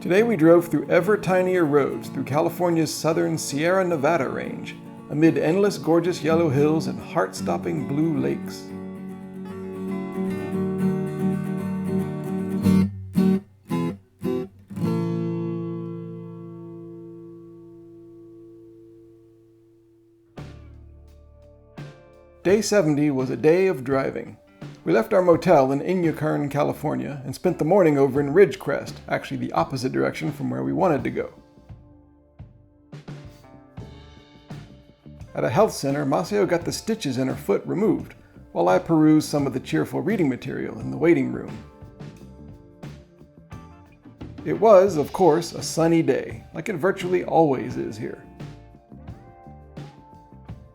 Today we drove through ever tinier roads through California's southern Sierra Nevada range, amid endless gorgeous yellow hills and heart-stopping blue lakes. Day 70 was a day of driving. We left our motel in Inyokern, California, and spent the morning over in Ridgecrest, actually the opposite direction from where we wanted to go. At a health center, Maceo got the stitches in her foot removed, while I perused some of the cheerful reading material in the waiting room. It was, of course, a sunny day, like it virtually always is here.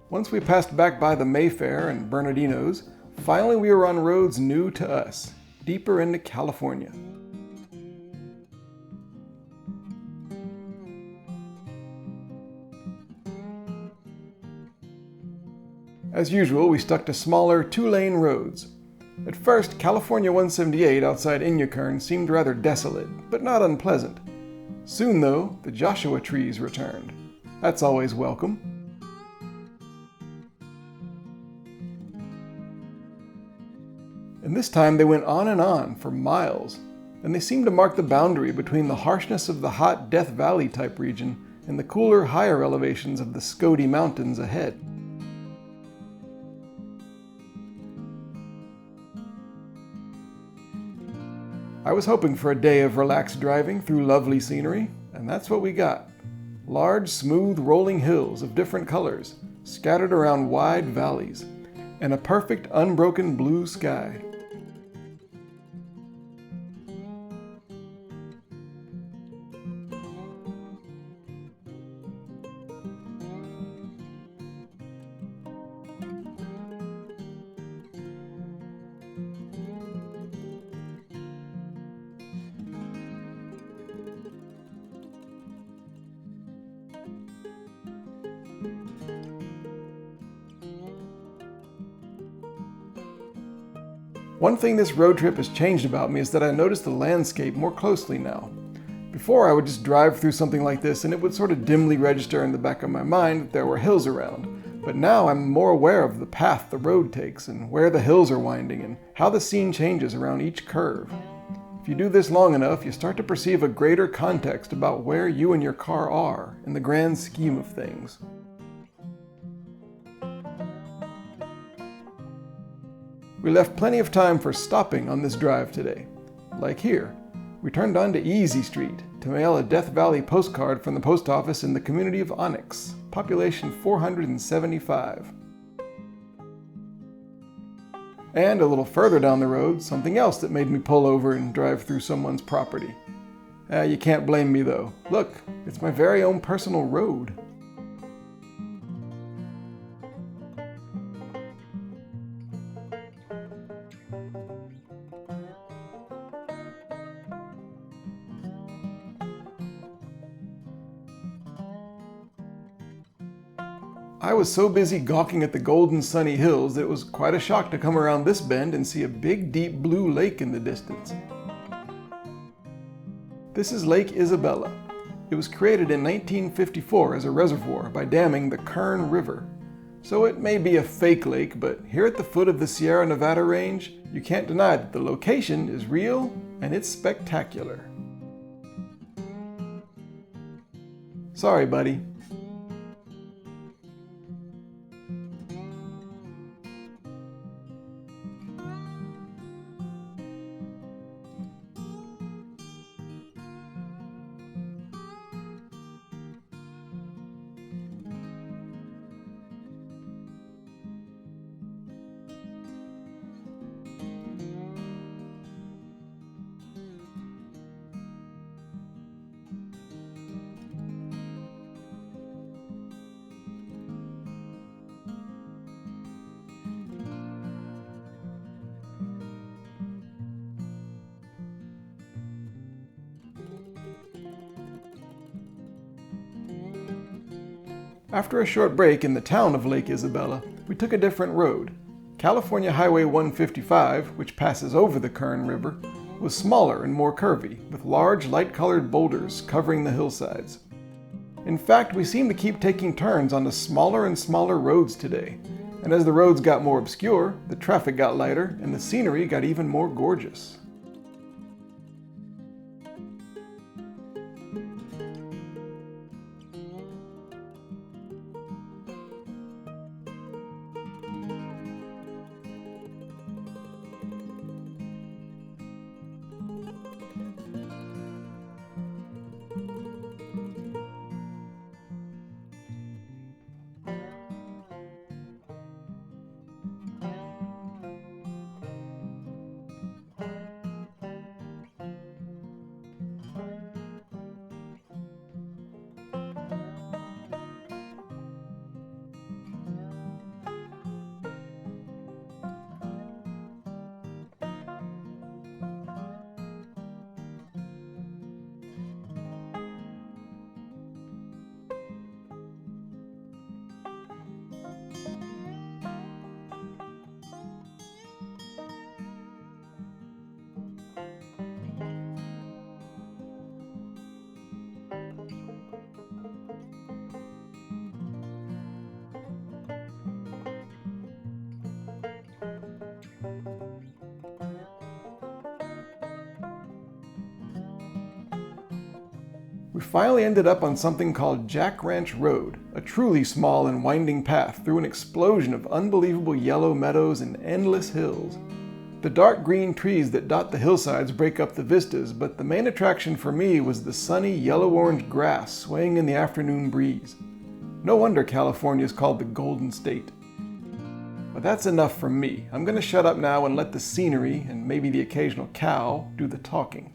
Once we passed back by the Mayfair and Bernardino's, finally we were on roads new to us, deeper into California. As usual, we stuck to smaller, two-lane roads. At first, California 178 outside Inyokern seemed rather desolate, but not unpleasant. Soon, though, the Joshua trees returned. That's always welcome. And this time they went on for miles, and they seemed to mark the boundary between the harshness of the hot Death Valley type region and the cooler, higher elevations of the Scodie Mountains ahead. I was hoping for a day of relaxed driving through lovely scenery, and that's what we got. Large, smooth, rolling hills of different colors, scattered around wide valleys, and a perfect, unbroken blue sky. One thing this road trip has changed about me is that I notice the landscape more closely now. Before I would just drive through something like this and it would sort of dimly register in the back of my mind that there were hills around. But now I'm more aware of the path the road takes and where the hills are winding and how the scene changes around each curve. If you do this long enough, you start to perceive a greater context about where you and your car are in the grand scheme of things. We left plenty of time for stopping on this drive today. Like here, we turned onto Easy Street to mail a Death Valley postcard from the post office in the community of Onyx, population 475. And a little further down the road, something else that made me pull over and drive through someone's property. You can't blame me though. Look, it's my very own personal road. I was so busy gawking at the golden sunny hills that it was quite a shock to come around this bend and see a big deep blue lake in the distance. This is Lake Isabella. It was created in 1954 as a reservoir by damming the Kern River. So it may be a fake lake, but here at the foot of the Sierra Nevada range, you can't deny that the location is real and it's spectacular. Sorry, buddy. After a short break in the town of Lake Isabella, we took a different road. California Highway 155, which passes over the Kern River, was smaller and more curvy, with large light-colored boulders covering the hillsides. In fact, we seemed to keep taking turns onto smaller and smaller roads today, and as the roads got more obscure, the traffic got lighter and the scenery got even more gorgeous. We finally ended up on something called Jack Ranch Road, a truly small and winding path through an explosion of unbelievable yellow meadows and endless hills. The dark green trees that dot the hillsides break up the vistas, but the main attraction for me was the sunny yellow-orange grass swaying in the afternoon breeze. No wonder California is called the Golden State. But that's enough from me. I'm going to shut up now and let the scenery, and maybe the occasional cow, do the talking.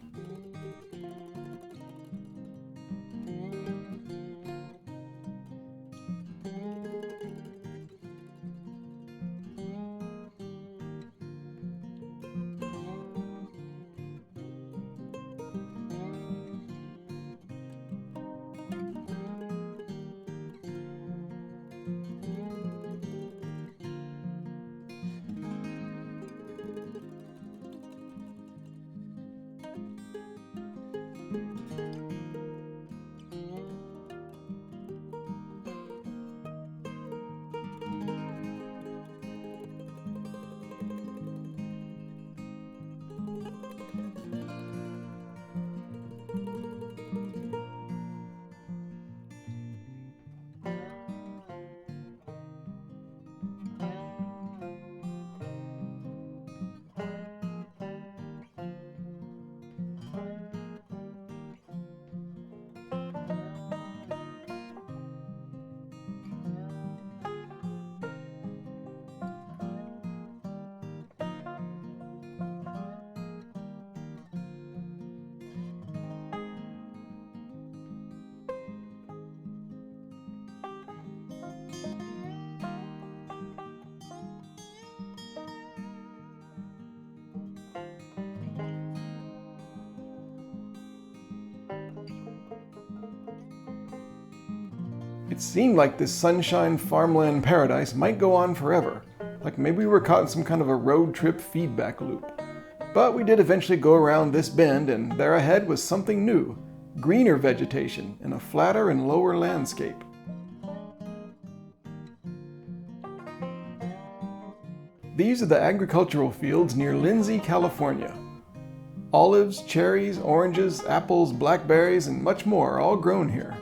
It seemed like this sunshine farmland paradise might go on forever, like maybe we were caught in some kind of a road trip feedback loop. But we did eventually go around this bend, and there ahead was something new, greener vegetation in a flatter and lower landscape. These are the agricultural fields near Lindsay, California. Olives, cherries, oranges, apples, blackberries, and much more are all grown here.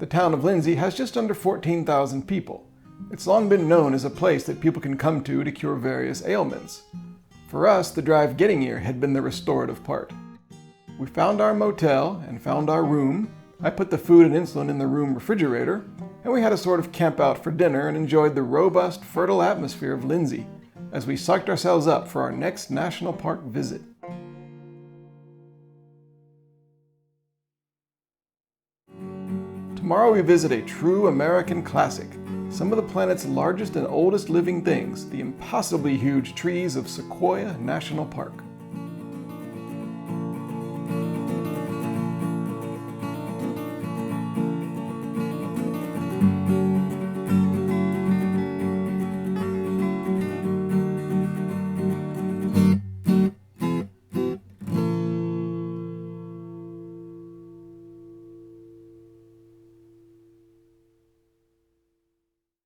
The town of Lindsay has just under 14,000 people. It's long been known as a place that people can come to cure various ailments. For us, the drive getting here had been the restorative part. We found our motel and found our room. I put the food and insulin in the room refrigerator, and we had a sort of camp out for dinner and enjoyed the robust, fertile atmosphere of Lindsay as we sucked ourselves up for our next national park visit. Tomorrow we visit a true American classic, some of the planet's largest and oldest living things, the impossibly huge trees of Sequoia National Park.